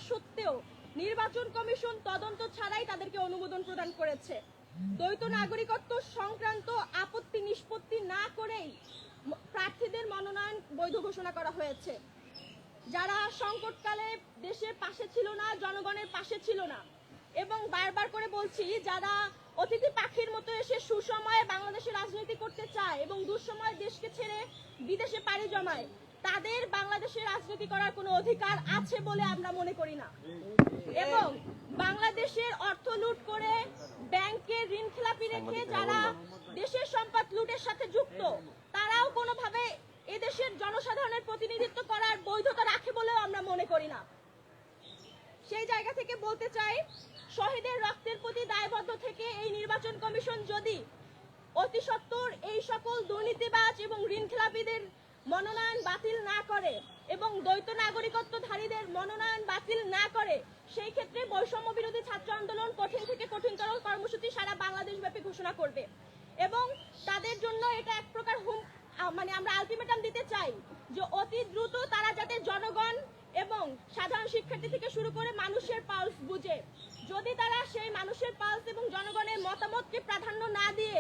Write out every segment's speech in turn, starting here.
সত্ত্বেও নির্বাচন কমিশন তদন্ত ছাড়াই তাদেরকে অনুমোদন প্রদান করেছে। দ্বৈত নাগরিকত্ব সংক্রান্ত আপত্তি নিষ্পত্তি না করেই প্রার্থীদের মনোনয়ন বৈধ ঘোষণা করা হয়েছে। যারা সংকটকালে দেশের পাশে ছিল না, জনগণের পাশে ছিল না, এবং বারবার করে বলছি, যারা অতিথি পাখির মতো এসে সুসময়ে বাংলাদেশে রাজনীতি করতে চায় এবং দুঃসময়ে দেশকে ছেড়ে বিদেশে পাড়ি জমায়, তাদের বাংলাদেশে রাজনীতি করার কোনো অধিকার আছে বলে আমরা মনে করি না। এবং বাংলাদেশের অর্থ লুট করে ব্যাংকের ঋণ খেলাপি রেখে যারা দেশের সম্পদ লুটের সাথে যুক্ত, তারাও কোনোভাবে এদেশের জনসাধারণের প্রতিনিধিত্ব করার বৈধতা রাখে বলেও আমরা মনে করি না। সেই জায়গা থেকে বলতে চাই, শহীদের রক্তের প্রতি দায়বদ্ধ থেকে এই নির্বাচন কমিশন যদি অতি সত্বর এই সকল দুর্নীতিবাজ এবং ঋণখেলাপিদের মনোনয়ন বাতিল না করে এবং দ্বৈত নাগরিকত্বধারীদের মনোনয়ন বাতিল না করে, সেই ক্ষেত্রে বৈষম্য বিরোধী ছাত্র আন্দোলন কঠিন থেকে কঠিনতর কর্মসূচি সারা বাংলাদেশ ব্যাপী ঘোষণা করবে। এবং তাদের জন্য এটা এক প্রকার আমরা আলটিমেটাম দিতে চাই যে অতি দ্রুত তারা যাতে জনগণ এবং সাধারণ শিক্ষার্থী থেকে শুরু করে মানুষের পালস বুঝে। যদি তারা সেই মানুষের পালস এবং জনগণের মতামতকে প্রাধান্য না দিয়ে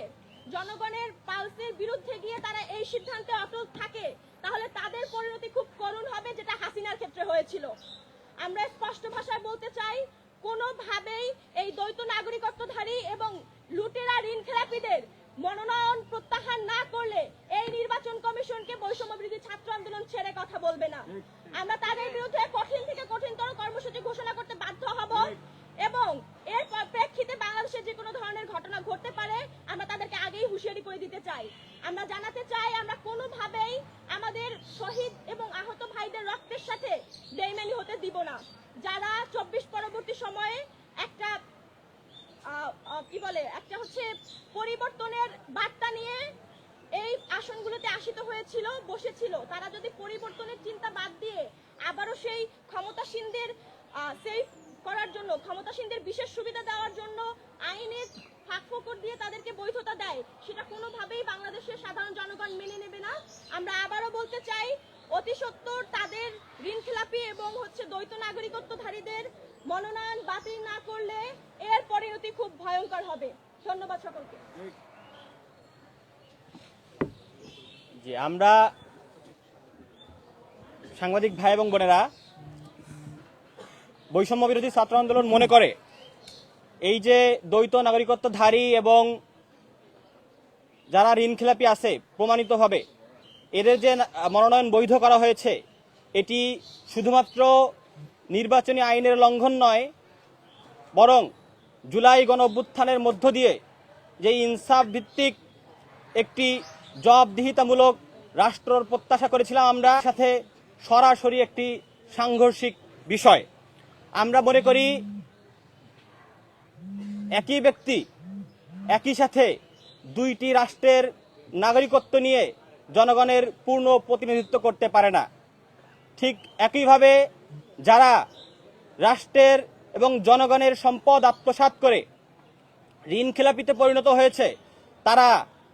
জনগণের পালসের বিরুদ্ধে গিয়ে তারা এই সিদ্ধান্তে অটল থাকে, তাহলে তাদের পরিণতি খুব করুণ হবে, যেটা হাসিনার ক্ষেত্রে হয়েছিল। আমরা স্পষ্ট ভাষায় বলতে চাই, কোনোভাবেই এই দ্বৈত নাগরিকত্বধারী এবং লুটেরা ঋণ খেলাপিদের মনোনয়ন প্রত্যাহার না করলে এই নির্বাচন কমিশনকে বৈষম্য বিরোধী ছাত্র আন্দোলন ছেড়ে কথা বলবে না। আমরা তাদের বিরুদ্ধে কঠিন থেকে কঠিনতর কর্মসূচি ঘোষণা করতে বাধ্য হব এবং এর প্রেক্ষিতে বাংলাদেশে যে কোনো ধরনের ঘটনা ঘটতে পারে আমরা তাদেরকে আগেই হুঁশিয়ারি করে দিতে চাই। আমরা জানাতে চাই, আমরা কোনোভাবেই আমাদের শহীদ এবং আহত ভাইদের রক্তের সাথে বেইমানি হতে দিব না। যারা 24 পরবর্তী সময়ে একটা পরিবর্তনের বার্তা নিয়ে এই আসনগুলোতে আসিত হয়েছিল, বসেছিল, তারা যদি পরিবর্তনের চিন্তা বাদ দিয়ে আবারও সেই ক্ষমতাসীনদের সেফ করার জন্য, ক্ষমতাসীনদের বিশেষ সুবিধা দেওয়ার জন্য আইনের ফাঁকফোকর দিয়ে তাদেরকে বৈধতা দেয়, সেটা কোনোভাবেই বাংলাদেশের সাধারণ জনগণ মেনে নেবে না। আমরা আবারও বলতে চাই, অতি সত্বর তাদের ঋণখেলাপি এবং দ্বৈত নাগরিকত্বধারীদের মনোনয়ন বাতিল না করলে এর পরিণতি খুব ভয়ঙ্কর হবে। ধন্যবাদ সকলকে। জি, আমরা সাংবাদিক ভাই এবং বোনেরা, বৈষম্য বিরোধী ছাত্র আন্দোলন মনে করে এই যে দ্বৈত নাগরিকত্বধারী এবং যারা ঋণখেলাপি আছে প্রমাণিতভাবে এদের যে মনোনয়ন বৈধ করা হয়েছে, এটি শুধুমাত্র নির্বাচনী আইনের লঙ্ঘন নয়, বরং জুলাই গণঅভ্যুত্থানের মধ্য দিয়ে যে ইনসাফ ভিত্তিক একটি জবাবদিহিতামূলক রাষ্ট্র প্রত্যাশা করেছিলাম আমরা, সাথে সরাসরি একটি সাংঘর্ষিক বিষয়। আমরা মনে করি একই ব্যক্তি একই সাথে দুইটি রাষ্ট্রের নাগরিকত্ব নিয়ে জনগণের পূর্ণ প্রতিনিধিত্ব করতে পারে না। ঠিক একইভাবে যারা রাষ্ট্রের এবং জনগণের সম্পদ আত্মসাৎ করে ঋণখেলাপিতে পরিণত হয়েছে, তারা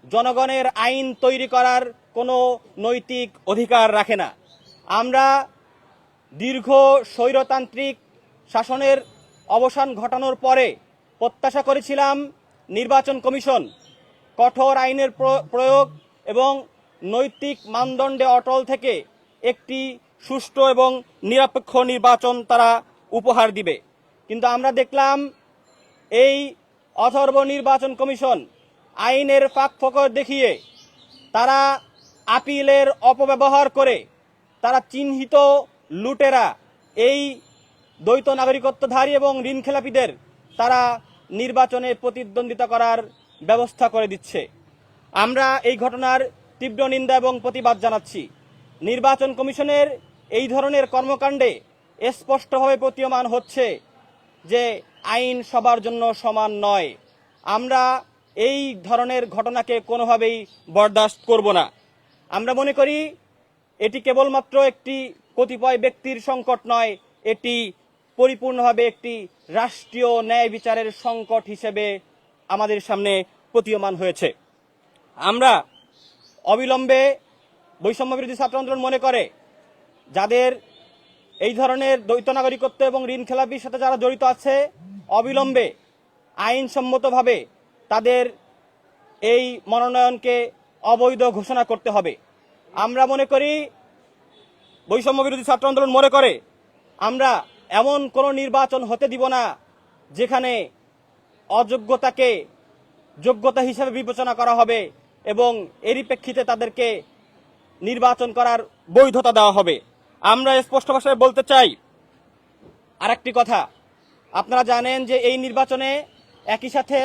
জনগণের আইন তৈরি করার কোনো নৈতিক অধিকার রাখে না। আমরা দীর্ঘ স্বৈরতান্ত্রিক শাসনের অবসান ঘটানোর পরে প্রত্যাশা করেছিলাম নির্বাচন কমিশন কঠোর আইনের প্রয়োগ এবং নৈতিক মানদণ্ডে অটল থেকে একটি সুষ্ঠু এবং নিরপেক্ষ নির্বাচন তারা উপহার দিবে। কিন্তু আমরা দেখলাম এই অথর্ব নির্বাচন কমিশন আইনের ফাঁকফোকর দেখিয়ে, তারা আপিলের অপব্যবহার করে, তারা চিহ্নিত লুটেরা এই দ্বৈত নাগরিকত্বধারী এবং ঋণখেলাপিদের তারা নির্বাচনে প্রতিদ্বন্দ্বিতা করার ব্যবস্থা করে দিচ্ছে। আমরা এই ঘটনার তীব্র নিন্দা এবং প্রতিবাদ জানাচ্ছি। নির্বাচন কমিশনের এই ধরনের কর্মকাণ্ডে স্পষ্টভাবে প্রতীয়মান হচ্ছে যে আইন সবার জন্য সমান নয়। আমরা এই ধরনের ঘটনাকে কোনোভাবেই বরদাস্ত করব না। আমরা মনে করি এটি কেবলমাত্র একটি কতিপয় ব্যক্তির সংকট নয়, এটি পরিপূর্ণভাবে একটি রাষ্ট্রীয় ন্যায় বিচারের সংকট হিসেবে আমাদের সামনে প্রতীয়মান হয়েছে। আমরা অবিলম্বে বৈষম্য বিরোধী ছাত্র আন্দোলন মনে করে যাদের এই ধরনের দ্বৈত নাগরিকত্ব এবং ঋণ খেলাপির সাথে যারা জড়িত আছে অবিলম্বে আইনসম্মতভাবে তাদের এই মনোনয়নকে অবৈধ ঘোষণা করতে হবে। আমরা মনে করি, বৈষম্য বিরোধী ছাত্র আন্দোলন মনে করে, আমরা এমন কোনো নির্বাচন হতে দিব না যেখানে অযোগ্যতাকে যোগ্যতা হিসেবে বিবেচনা করা হবে এবং এরই প্রেক্ষিতে তাদেরকে নির্বাচন করার বৈধতা দেওয়া হবে। আমরা স্পষ্ট ভাষায় বলতে চাই আরেকটি কথা, আপনারা জানেন যে এই নির্বাচনে একই সাথে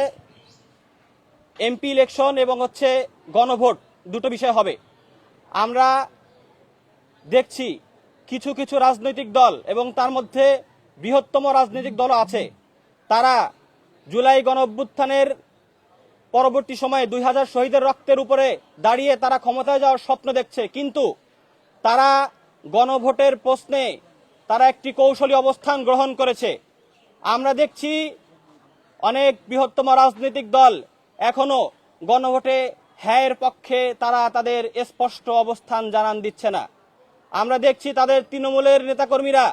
এমপি ইলেকশন এবং গণভোট দুটো বিষয় হবে। আমরা দেখছি কিছু কিছু রাজনৈতিক দল এবং তার মধ্যে বৃহত্তম রাজনৈতিক দলও আছে, তারা জুলাই গণঅভ্যুত্থানের পরবর্তী সময়ে 2000 শহীদের রক্তের উপরে দাঁড়িয়ে তারা ক্ষমতায় যাওয়ার স্বপ্ন দেখছে, কিন্তু তারা গণভোটের প্রশ্নে তারা একটি কৌশলী অবস্থান গ্রহণ করেছে। আমরা দেখছি অনেক বৃহত্তম রাজনৈতিক দল এখনো গণভোটে হ্যাঁয়ের পক্ষে তারা তাদের স্পষ্ট অবস্থান জানান দিচ্ছে না। আমরা দেখছি তাদের তৃণমূলের নেতাকর্মীরা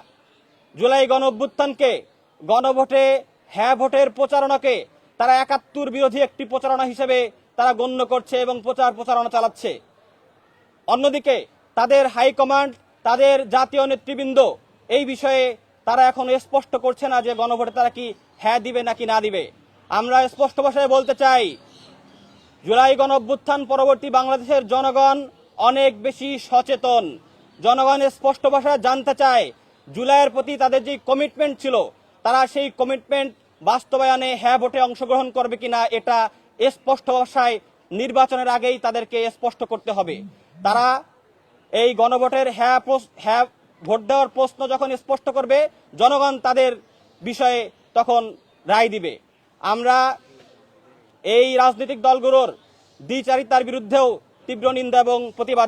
জুলাই গণঅভ্যুত্থানকে গণভোটে হ্যাঁ ভোটের প্রচারণাকে তারা 71 বিরোধী একটি প্রচারণা হিসেবে তারা গণ্য করছে এবং প্রচারণা চালাচ্ছে। অন্যদিকে তাদের হাইকমান্ড, তাদের জাতীয় নেতৃবৃন্দ এই বিষয়ে তারা এখন স্পষ্ট করছে না যে গণভোটে তারা কি হ্যাঁ দিবে নাকি না দিবে। আমরা স্পষ্ট ভাষায় বলতে চাই, জুলাই গণঅভ্যুত্থান পরবর্তী বাংলাদেশের জনগণ অনেক বেশি সচেতন। জনগণ স্পষ্ট ভাষায় জানতে চায় জুলাইয়ের প্রতি তাদের যে কমিটমেন্ট ছিল, তারা সেই কমিটমেন্ট বাস্তবায়নে হ্যাঁ ভোটে অংশগ্রহণ করবে কিনা এটা স্পষ্ট ভাষায় নির্বাচনের আগেই তাদেরকে স্পষ্ট করতে হবে। তারা এই গণভোটের হ্যাঁ ভোট দেওয়ার প্রশ্ন যখন স্পষ্ট করবে, জনগণ তাদের বিষয়ে তখন রায় দিবে। আমরা এই রাজনৈতিক দলগুলোর দ্বিচারিতার বিরুদ্ধেও তীব্র নিন্দা এবং প্রতিবাদ